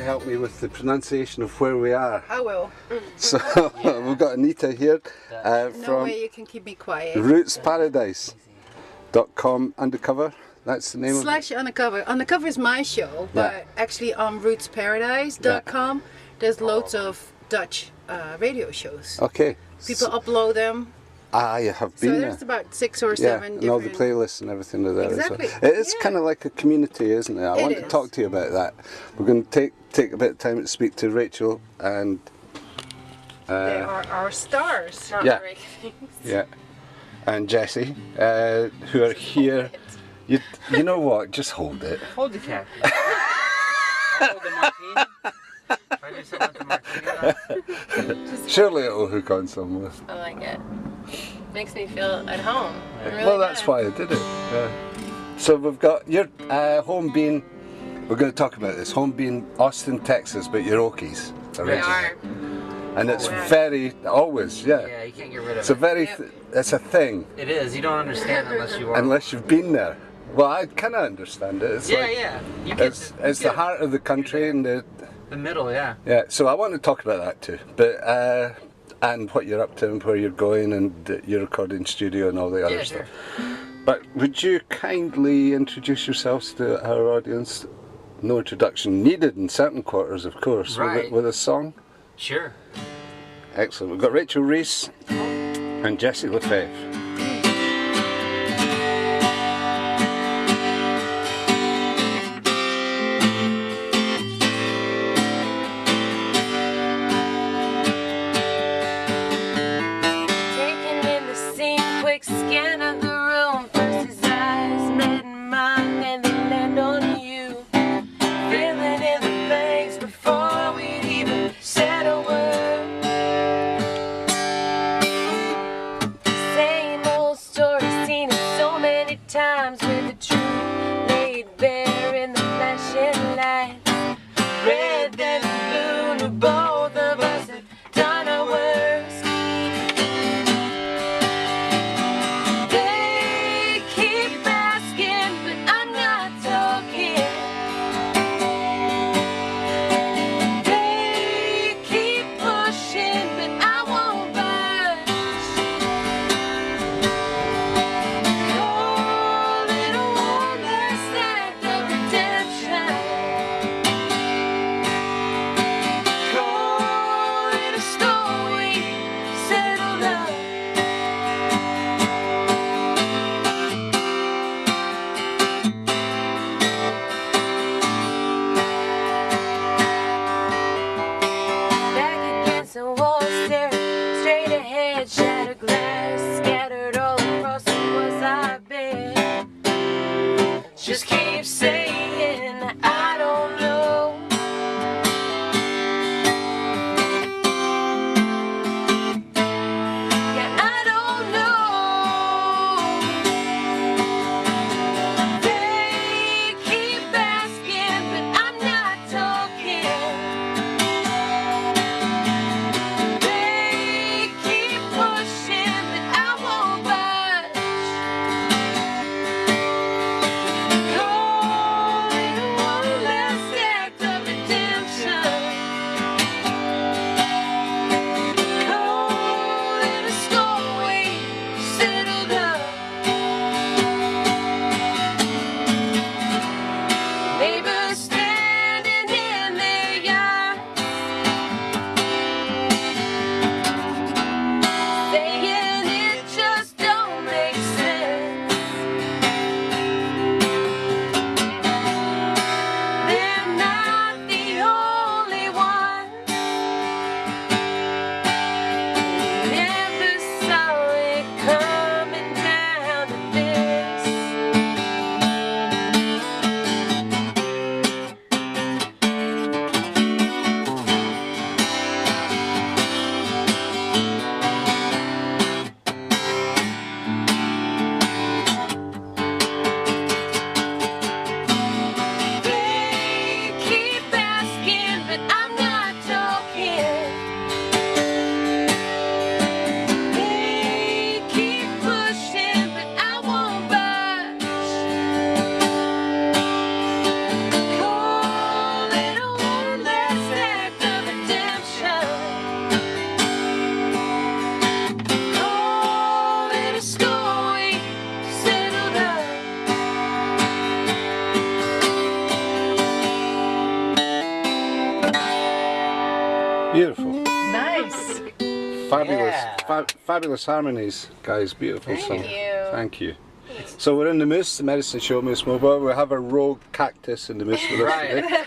to help me with the pronunciation of where we are. I will. So we've got Anita here No from way you can keep me quiet. rootsparadise.com undercover. That's the name of it. / Undercover. Undercover is my show, but actually on rootsparadise.com there's loads of Dutch radio shows. Okay. People upload them. I have So been there's there. about 6 or 7 and all the different... playlists and everything are there. Exactly. As well. It is kind of like a community, isn't it? I want to talk to you about that. We're going to take a bit of time to speak to Rachel and... they are our stars. Not Yeah. very good. Yeah. And Jessie, who are here. You know what? Just hold it. Hold the cat. I'll hold the martini. I do something with the martini. Surely it'll hook on somewhere. I like it. Makes me feel at home. Really Well, that's good. why I did it. Yeah. So we've got your home being, we're going to talk about this, home being Austin, Texas, but you're Okies We originally. are. And it's Always. very, always, yeah. Yeah, you can't get rid of It's a it. very, it's a thing, It is. You don't understand unless you are. unless you've been there. Well, I kind of understand it. It's Yeah, like, yeah. You get it's the heart of the country and the middle, yeah. yeah. So I want to talk about that too, but and what you're up to and where you're going and your recording studio and all the other Yeah, stuff. sure. But would you kindly introduce yourselves to our audience? No introduction needed in certain quarters, of course. Right. With a song. Sure. Excellent. We've got Rachel Reese and Jessie LaFave. Taking in the scene, quick scan of the room. First his eyes met mine, and they land on you. Feeling in the things before we'd even said a word. Saying Beautiful. Nice. Fabulous, Yeah. fabulous harmonies, guys. Beautiful Thank song. you. Thank you. So we're in the Moose, the Medicine Show, Moose Mobile. We have a rogue cactus in the Moose with us Right. today,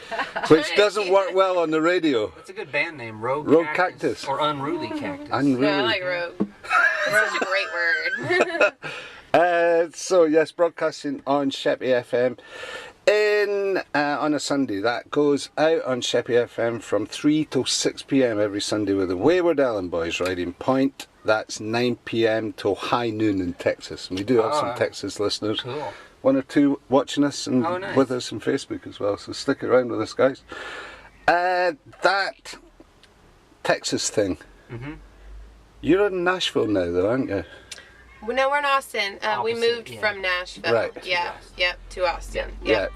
which doesn't work well on the radio. That's a good band name, Rogue Cactus. Or Unruly Cactus. Unruly. No, I like rogue. That's such a great word. So yes, broadcasting on Sheppy FM on a Sunday. That goes out on Sheppy FM from 3 till 6 p.m. every Sunday with the Wayward Ellen Boys riding point. That's 9 p.m. till high noon in Texas. And we do have some Texas listeners. Cool. One or two watching us and nice. with us on Facebook as well. So stick around with us, guys. That Texas thing. Mhm. You're in Nashville now, though, aren't you? No, we're in Austin. We Opposite, moved yeah. from Nashville. Right. Yeah. Yep. To Austin. Yeah,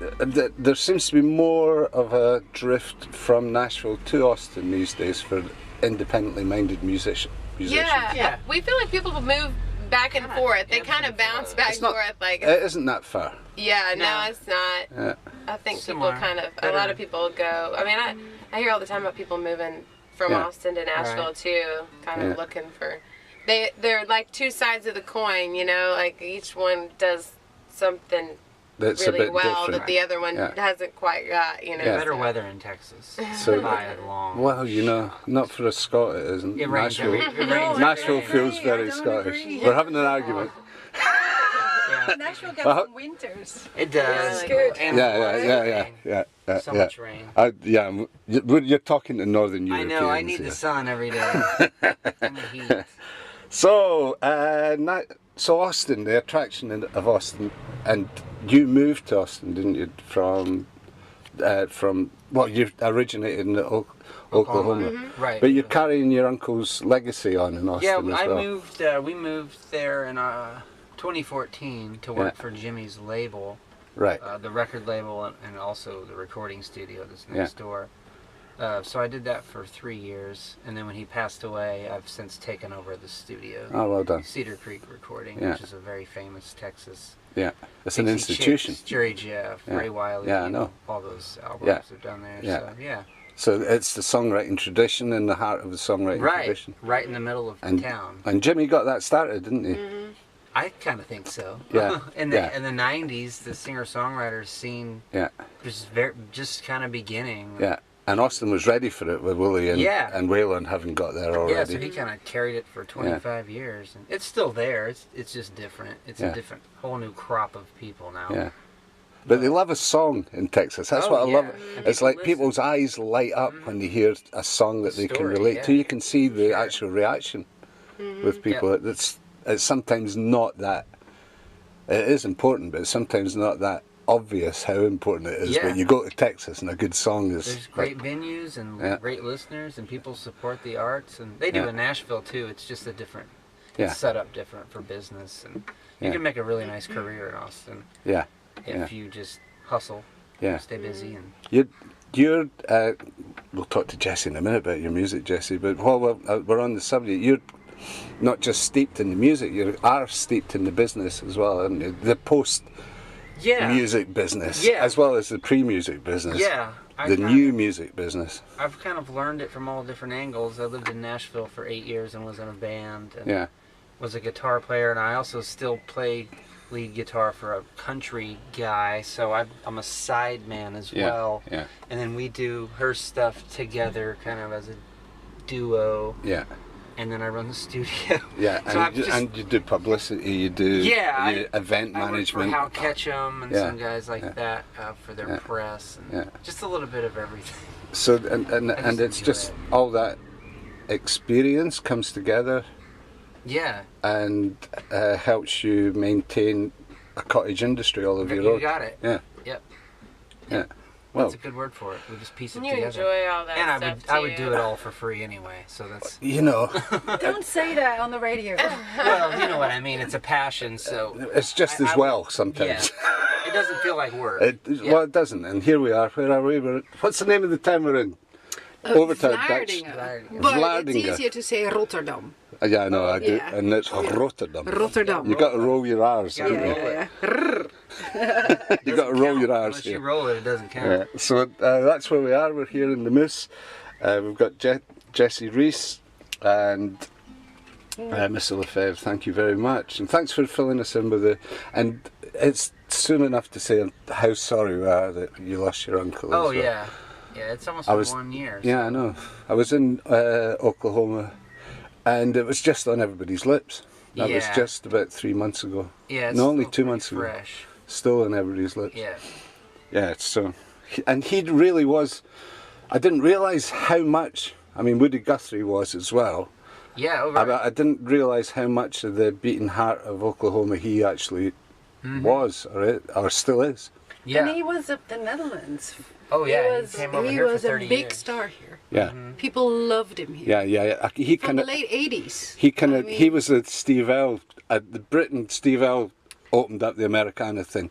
there seems to be more of a drift from Nashville to Austin these days for independently minded musicians. Yeah. Yeah. We feel like people move back and forth. They kind of bounce back It's and not- forth. Like, It isn't that far. yeah, no, No. it's not. Yeah. I think Similar. people kind of, a Better. lot of people go. I mean, I hear all the time about people moving from Yeah. Austin to Nashville Right. too, kind of Yeah. looking for. They're like two sides of the coin, you know. Like each one does something That's a really bit well different. that the other one Yeah. hasn't quite got, you know. Yeah. Better so- weather in Texas. So- By and long. Well, you know, not for a Scot it isn't. It rains Nashville, every- it rains Nashville every day. feels very Scottish. We're having an argument. Yeah. Nashville gets Well, some winters. It does. Yeah, good. And Yeah. So much rain. You're talking to Northern I Europeans. know, I need here. the sun every day. And the heat. So, so Austin, the attraction of Austin, and you moved to Austin, didn't you? From well, you originated in Oklahoma, Right. but you're carrying your uncle's legacy on in Austin Yeah, as I well. moved. We moved there in 2014 to work for Jimmy's label, Right. the record label, and also the recording studio that's next door. So I did that for 3 years, and then when he passed away, I've since taken over the studio. Oh, well done. Cedar Creek Recording, Yeah. which is a very famous Texas. Yeah, it's an Dixie institution. Chicks, Jerry Jeff, Yeah. Ray Wiley. Yeah, I know. All those albums Yeah. are done there. Yeah. So yeah. So it's the songwriting tradition in the heart of the songwriting Right. tradition. Right in the middle of And town. and Jimmy got that started, didn't he? I kind of think so. Yeah, in yeah. the 90s, the singer-songwriter scene Yeah, was just kind of beginning. yeah. And Austin was ready for it with Willie and Waylon having got there already. Yeah, so he kind of carried it for 25 years, and it's still there. It's just different. It's Yeah. a different, whole new crop of people now. Yeah. But they love a song in Texas. That's Oh, what I love. yeah. It's People like listen. people's eyes light up when they hear a song that they can Story, relate to. yeah. You can see the Sure. actual reaction with people. It's sometimes not that. It is important, but it's sometimes not that obvious how important it is. Yeah. But you go to Texas and a good song is. There's great venues and Yeah. great listeners, and people support the arts, and they do Yeah. in Nashville too. It's just a different. Yeah. It's set up different for business, and you Yeah. can make a really nice career in Austin Yeah. if you just hustle, Yeah. stay busy, and You're. We'll talk to Jesse in a minute about your music, Jesse. But while we're on the subject, you're not just steeped in the music. You are steeped in the business as well, aren't you? The post-music business, Yeah. as well as the pre-music business. Yeah. The new music business. I've kind of learned it from all different angles. I lived in Nashville for 8 years and was in a band and Yeah. was a guitar player, and I also still play lead guitar for a country guy, so I'm a side man as Yeah. well. Yeah. And then we do her stuff together kind of as a duo, Yeah. and then I run the studio. Yeah. So I've And you do publicity. You do event I work management. for Hal Ketchum and Yeah. some guys like Yeah. that for their Yeah. press, and Yeah. just a little bit of everything. So and just it's enjoy just it. all that experience comes together Yeah, and helps you maintain a cottage industry all of your you own. got it. Yeah. Yep. Yeah. Well, That's a good word for it. We just piece it And you together. enjoy all that And stuff I would too. do it all for free anyway, so that's you know, Don't say that on the radio. well, you know what I mean. It's a passion, so it's just as I- well yeah, sometimes. it doesn't feel like work. Yeah. Well, it doesn't. And here we are. Where are we? What's the name of the town we're in? Overtown, Dutch. Vlaardingen. But Vlaardingen. it's easier to say Rotterdam. Yeah, I know. I do. Yeah. And it's Rotterdam. Rotterdam. You got to roll your R's. Yeah, haven't you? roll it. You got to roll your R's Unless here. you roll it, it doesn't count. Yeah. So that's where we are. We're here in the Moose. We've got Jesse Reese and Mr. LaFave. Thank you very much, and thanks for filling us in with the. And it's soon enough to say how sorry we are that you lost your uncle. Oh as well. yeah, it's almost been 1 year. Yeah, I know. I was in Oklahoma, and it was just on everybody's lips. That was just about 3 months ago. Yeah, no, only 2 months ago. Fresh. Still on everybody's lips. Yeah. Yeah, so, and he really was. I didn't realise how much. I mean, Woody Guthrie was as well. Yeah, I didn't realise how much of the beating heart of Oklahoma he actually was, or still is. Yeah. And he was of the Netherlands. Oh yeah, he came over here for 30 was a big years. star here. Yeah. People loved him here. Yeah. From the late 80s. He was a Steve L. At the Britain, Steve L. opened up the Americana thing.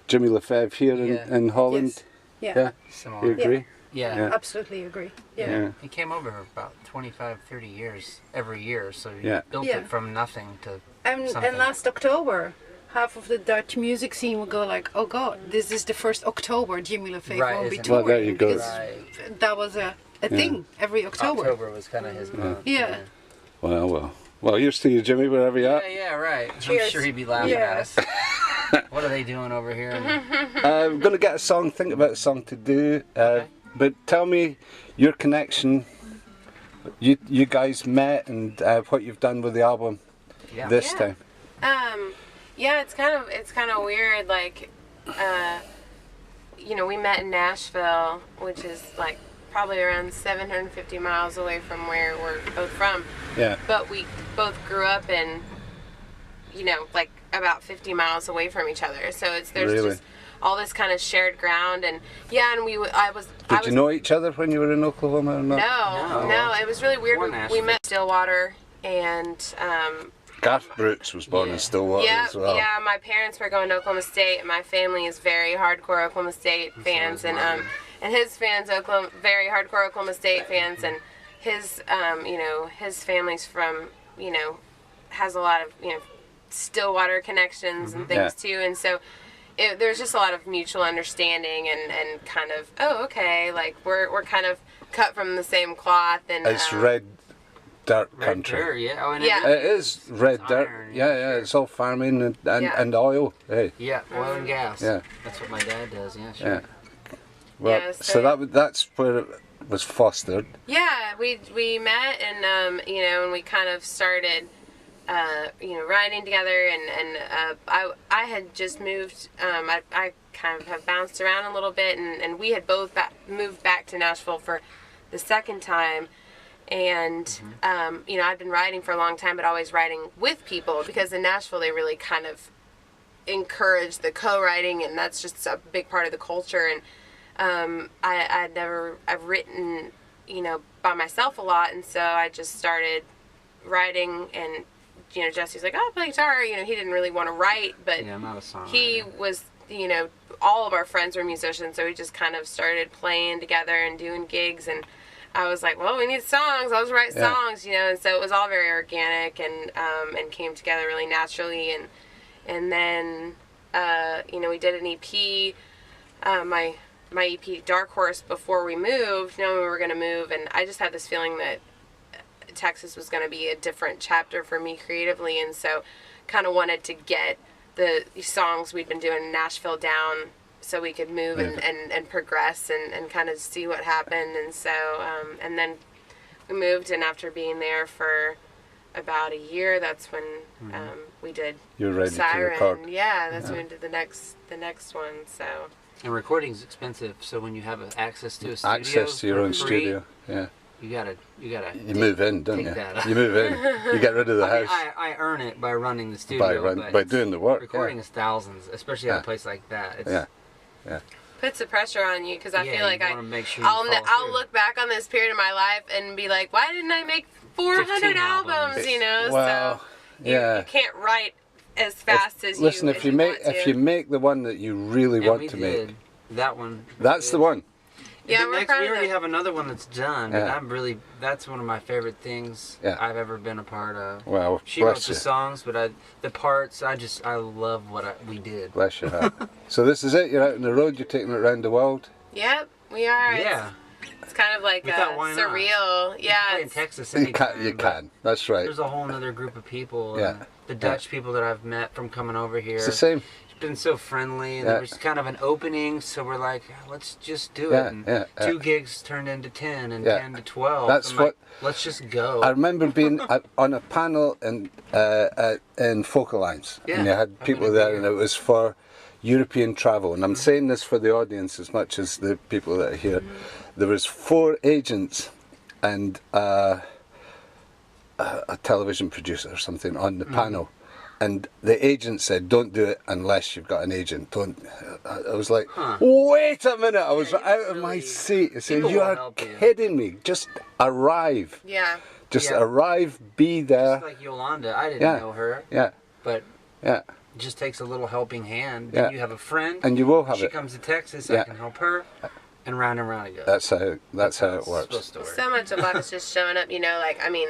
Jimmy LaFave here in Holland. Yes. Yeah. Similar. You agree? Yeah. Absolutely agree. Yeah. He came over here about 25, 30 years every year, so he built Yeah. it from nothing to And something. last October, half of the Dutch music scene would go like, "Oh God, this is the first October Jimmy LaFave won't be isn't it? touring." Well, there you go. Because that was a thing every October. October was kind of his month. Yeah. Well, here's to you, Jimmy, wherever you're at. Yeah, right. Cheers. I'm sure he'd be laughing at us. What are they doing over here? I'm going to get a song, think about a song to do. But tell me your connection. You guys met and what you've done with the album this time. Yeah, it's kind of weird. Like, we met in Nashville, which is like probably around 750 miles away from where we're both from. Yeah. But we both grew up in, like about 50 miles away from each other. So there's just all this kind of shared ground, and Did you know each other when you were in Oklahoma or not? No, it was really weird. We met in Stillwater, and Garth Brooks was born in Stillwater as well. Yeah, my parents were going to Oklahoma State, and my family is very hardcore Oklahoma State fans, and his fans, very hardcore Oklahoma State fans, and his his family's from has a lot of Stillwater connections and things too, and so there's just a lot of mutual understanding and kind of like we're kind of cut from the same cloth, and it's red dirt country. Dirt, yeah. Oh, and it is red dirt. Iron, yeah, it's all farming and oil. Hey. Yeah, oil and gas. Yeah, that's what my dad does. Yeah, sure. Yeah. Well, so that's where it was fostered. Yeah, we met and and we kind of started riding together, and I had just moved. I kind of have bounced around a little bit, and we had both moved back to Nashville for the second time. And I've been riding for a long time, but always riding with people, because in Nashville they really kind of encourage the co-riding, and that's just a big part of the culture. And I've written by myself a lot, and so I just started writing. And Jesse's like, "Oh, I play guitar." He didn't really want to write, but I'm not a songwriter. he was, all of our friends were musicians, so we just kind of started playing together and doing gigs. And I was like, "Well, we need songs. I'll just write songs," and so it was all very organic and came together really naturally. And then we did an EP, my EP Dark Horse, before we moved, knowing we were going to move, and I just had this feeling that Texas was going to be a different chapter for me creatively, and so kind of wanted to get the songs we'd been doing in Nashville down so we could move and progress and kind of see what happened. And so and then we moved, and after being there for about a year, that's when we did You're ready Siren. to record. Yeah, that's when we did the next one. So and recording's expensive, so when you have access to a studio, access to your own studio, you gotta you move in, don't you? That. You move in. You get rid of the house. I earn it by running the studio, by doing the work. Recording is thousands, especially at a place like that. It's, puts the pressure on you, because I feel like I'll look back on this period of my life and be like, why didn't I make 400 albums? Well, so you can't write as fast as listen, you if you make the one that you really want to make, that one, that's the one. Yeah, we already have another one that's done, but that's one of my favorite things I've ever been a part of. Well, she wrote the songs, but the parts, I love what we did. Bless your heart. So this is it, you're out on the road, you're taking it around the world? Yep, we are. Yeah. It's kind of like We thought, why not? surreal. Yeah. Play in it's- Texas You anytime. can. You but can. That's right. There's a whole other group of people. Yeah. And the Dutch people that I've met from coming over here. It's the same. Been so friendly, and Yeah. there was kind of an opening, so we're like, let's just do Yeah, it. And yeah, yeah. 2 gigs turned into 10, and Yeah. 10 to 12. That's I'm what- like, let's just go. I remember being on a panel in Folk Alliance, Yeah, and you had I've people been there, there. and it was for European travel. And I'm saying this for the audience as much as the people that are here. There was 4 agents and a television producer or something on the panel. And the agent said, "Don't do it unless you've got an agent. Don't." I was like, "Wait a minute!" I was out of my seat. I said, people "You will are help you." kidding me! Just arrive. Yeah. Just Yeah. arrive. Be there." Just like Yolanda, I didn't Yeah. know her, Yeah, but yeah. it just takes a little helping hand. Yeah. You have a friend, And you will have she it. comes to Texas, Yeah. I can help her, and round it goes. That's how it it's works. supposed to work. So much of luck is just showing up, you know, like, I mean,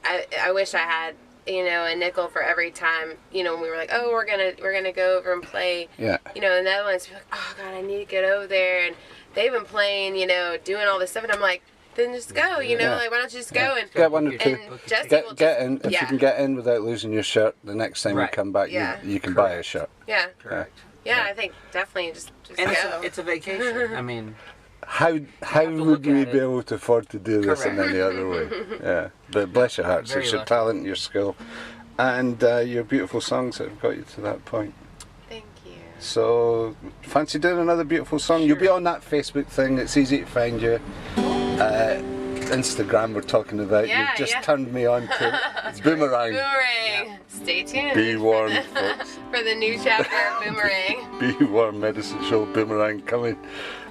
I wish I had, you know, a nickel for every time, you know, when we were like, oh, we're gonna go over and play, Yeah. you know, in the Netherlands. We're like, oh God, I need to get over there, and they've been playing, you know, doing all this stuff, and I'm like, then just go, you know, Yeah. like, why don't you just go and Get one or two. and Jesse will Get just, in. If yeah, you can get in without losing your shirt, the next time Right. you come back, Yeah. you can buy a Correct. shirt. yeah, Correct. yeah, I think definitely just And go. it's a vacation. I mean, How to would look we at be it. able to afford to do this in Correct. any other way? Yeah. But bless your hearts, Very it's your lucky. talent, your skill, and your beautiful songs that have got you to that point. Thank you. So, fancy doing another beautiful song? You'll be on that Facebook thing. It's easy to find you. Instagram we're talking about. Yeah, You've just yeah. turned me on to Boomerang. Boomerang. Stay tuned. Be warned, folks. for the new chapter of Boomerang. Be warm, medicine show Boomerang coming.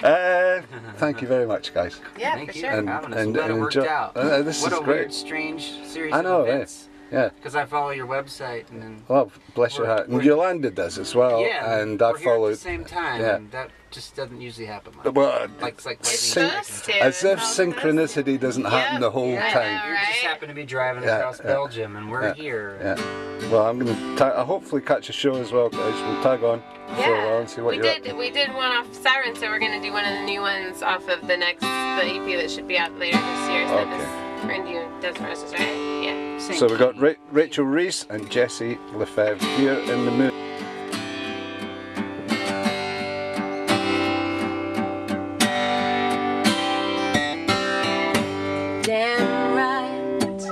Thank you very much, guys. Yeah, thank for you sure. for And- having us. and- I'm glad and it worked enjoy- out. this what is a great. weird, strange series I know, of eh? events. Yeah. Because I follow your website, and then Well, bless your heart. And we're- Yolanda does as well. yeah, And I we're here at followed. the same time, Yeah. and that just doesn't usually happen much. Well, Like It's Syn- supposed to. as if It's all synchronicity doesn't happen Yep. the whole Yeah, I time. know. You just Right? happen to be driving Yeah, across yeah. Belgium, and we're Yeah. here. Yeah. Well, I'm going to hopefully catch a show as well, guys. We'll tag on for a while and see what we you're up did. to. We did one off Siren, so we're gonna do one of the new ones off of the EP that should be out later this year. So Okay. this friend you does for us is right. Yeah. So we've got Rachel Reese and Jesse LaFave here in the mood. Damn right.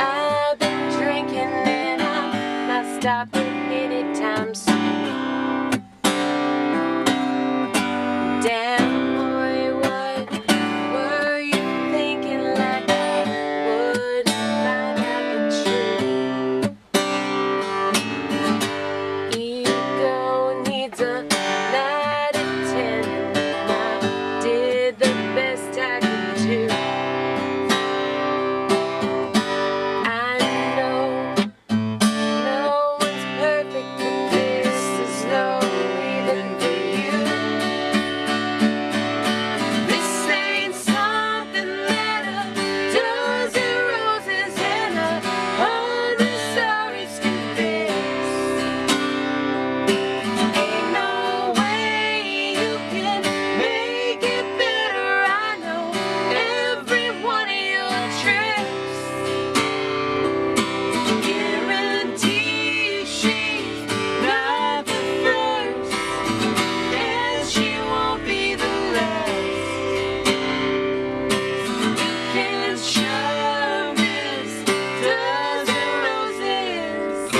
I've been drinking and I'm not stopping anytime soon. Damn boy, what were you thinking? Like I would find out the truth. Ego needs a night attendant. I did the best I could do. I know no one's perfect, but this is no even for you. This ain't something that a dozen roses and 100 sorries can fix. Ain't no way you can make it better. I know every one of your tricks. Guarantee she's not the first, and she won't be the last. You can shove this dozen roses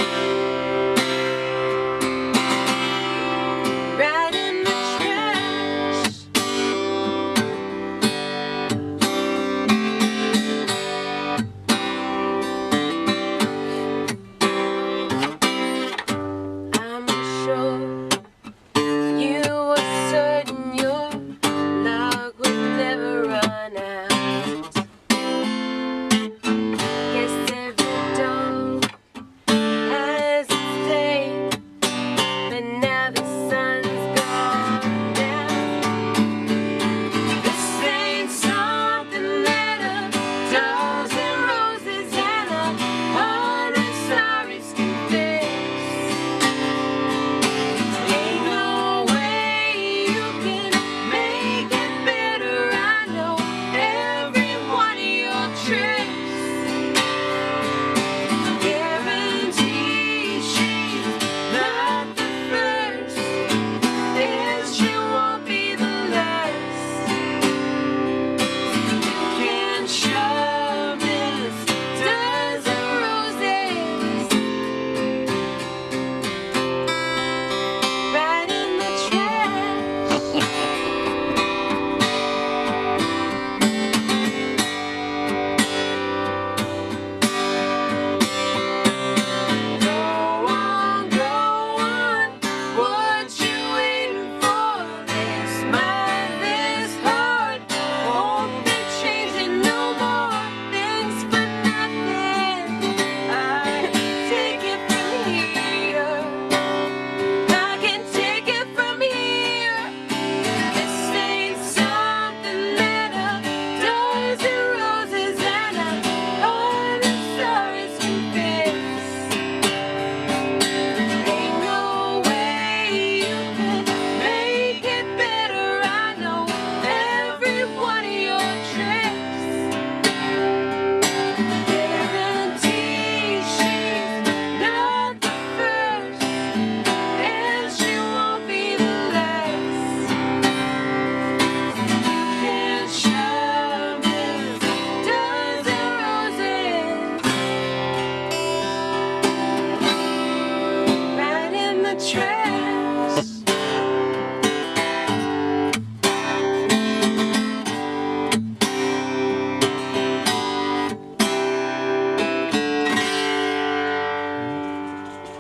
right in the trash. I'm sure you were certain your luck would never run out.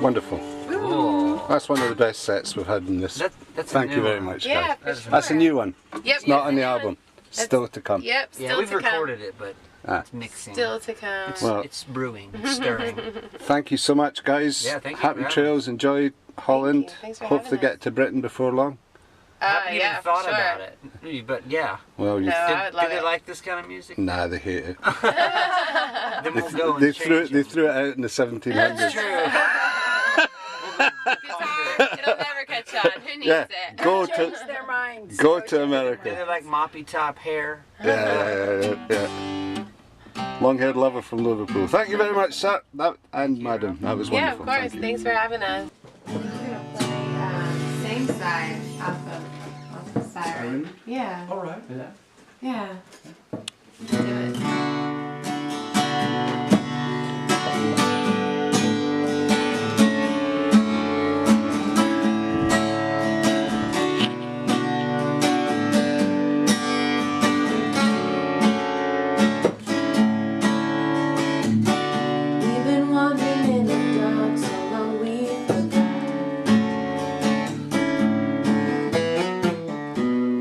Wonderful. Cool. That's one of the best sets we've had in this. That's a Thank you new very one. much, Yeah, guys. for sure. That's a new one. Yep. It's not on the album. Still to come. Yep. Yeah, Still we've to come. recorded it, but Ah. it's mixing. Still to come. It's, Well- it's brewing, it's stirring. Thank you so much, guys. Yeah, thank you Happy for having trails. Enjoy Holland. Thanks for Hope having they get to Britain before long. I haven't yeah, even thought for sure. about it. But yeah. Well, you No, I would Do love they it. like this kind of music? nah, they hate it. Then we'll go and They threw change it. They them. threw it out in the 1700s. It's true. Guitar, it'll never catch on. Who needs Yeah, it? go Change to their minds. go to Do they America. like moppy top hair? Yeah. Long-haired lover from Liverpool. Thank you very much, sir, and madam. That was Yeah, of wonderful. course. Thank you. Thanks for having us. We're gonna play same side off the siren. Yeah. All right. Yeah. Yeah. Do it. We've been wandering in the dark so long we forgot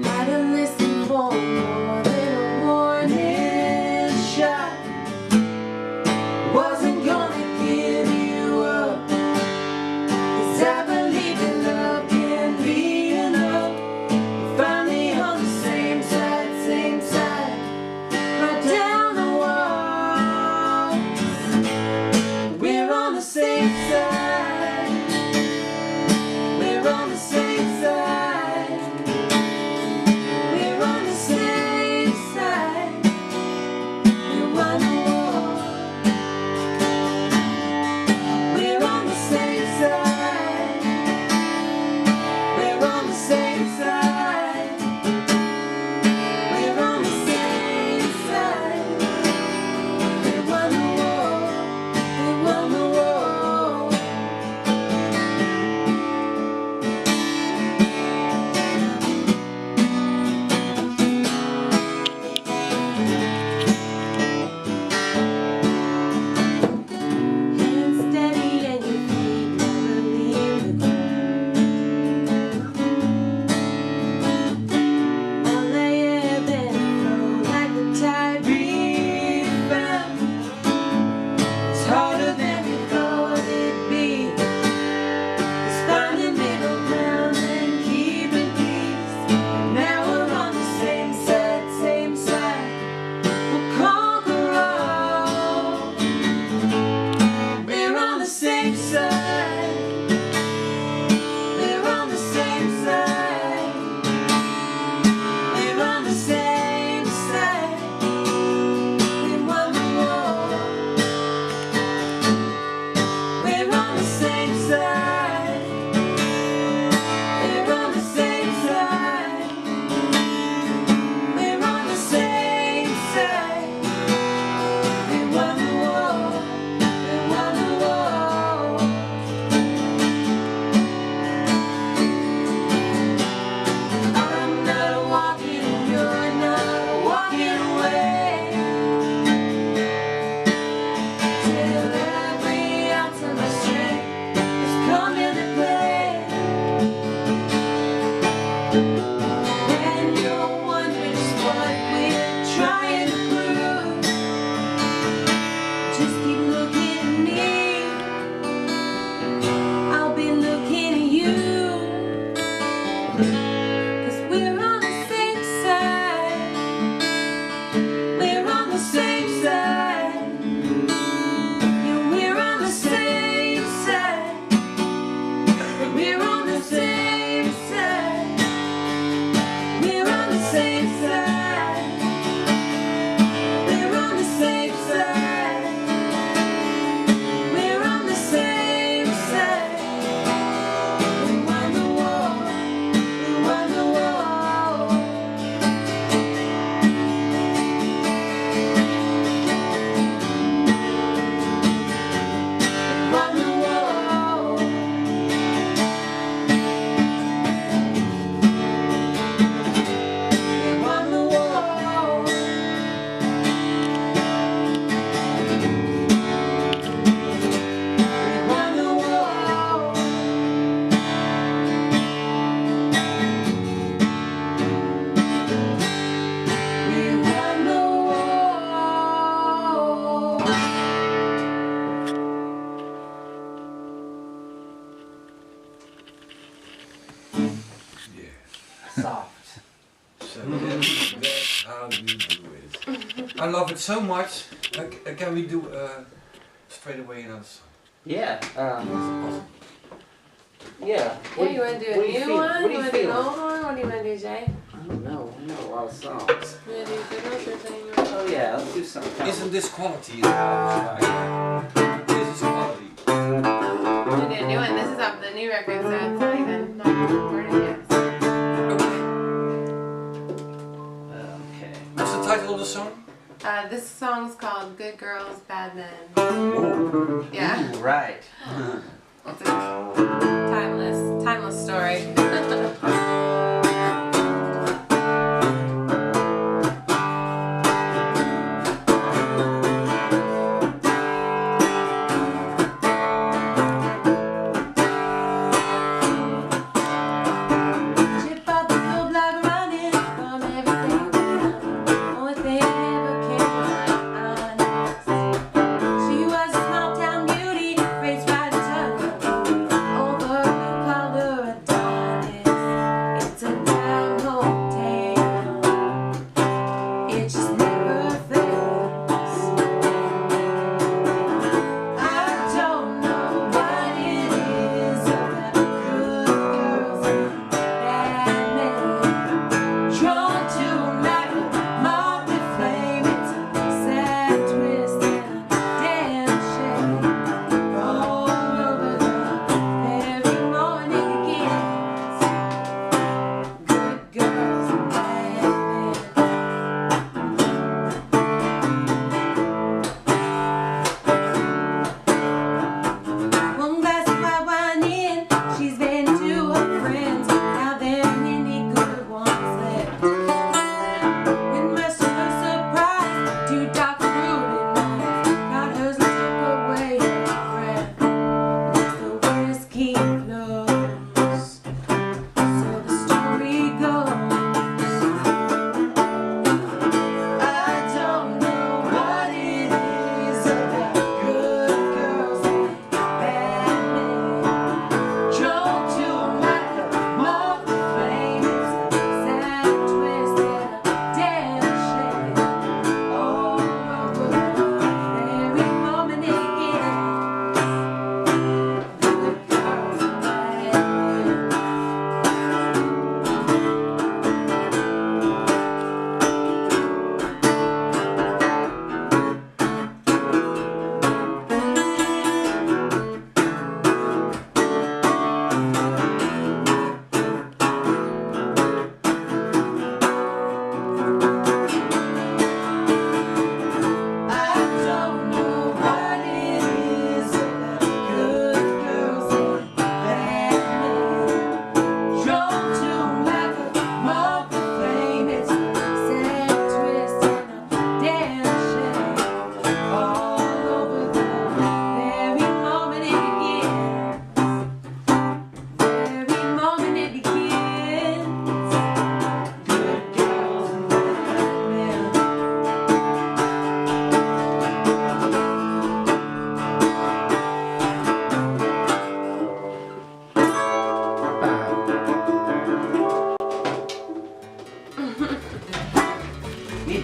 how to listen for more than a warning shot. Wasn't gonna give you up, 'cause I believe in love can be enough. We're finally on the same side, right down the wall. We're on the same side. We're on the same side. We're on the same side. We won the war. We're on the same side. We're on the same side. We're on the same side. We won the war. We won the war. Soft. So that's how you do it. I love it so much. Can we do straight away another song? Yeah. Yeah. Yeah, you want to do a what do you new feel? one? What do You you want to do feel? an old one? What do you want to do, Jay? I don't know. I know a lot of songs. You want to do good ones or thing? Oh yeah, let's do something. Isn't this quality in the house? This is quality. We're going to do a new one. This is off the new record, so it's not even not recorded yet. Okay. What's the title of the song? This song's called Good Girls, Bad Men. Oh. Yeah. Ooh, right. It's a timeless story.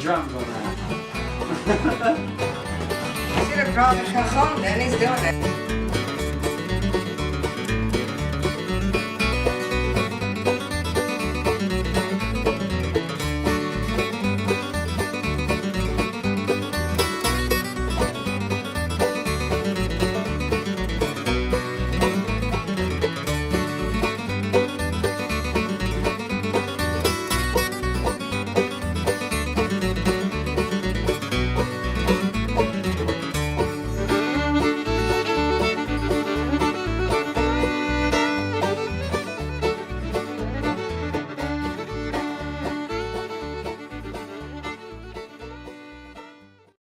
Drum going on. Should have brought the cajon, then he's doing it.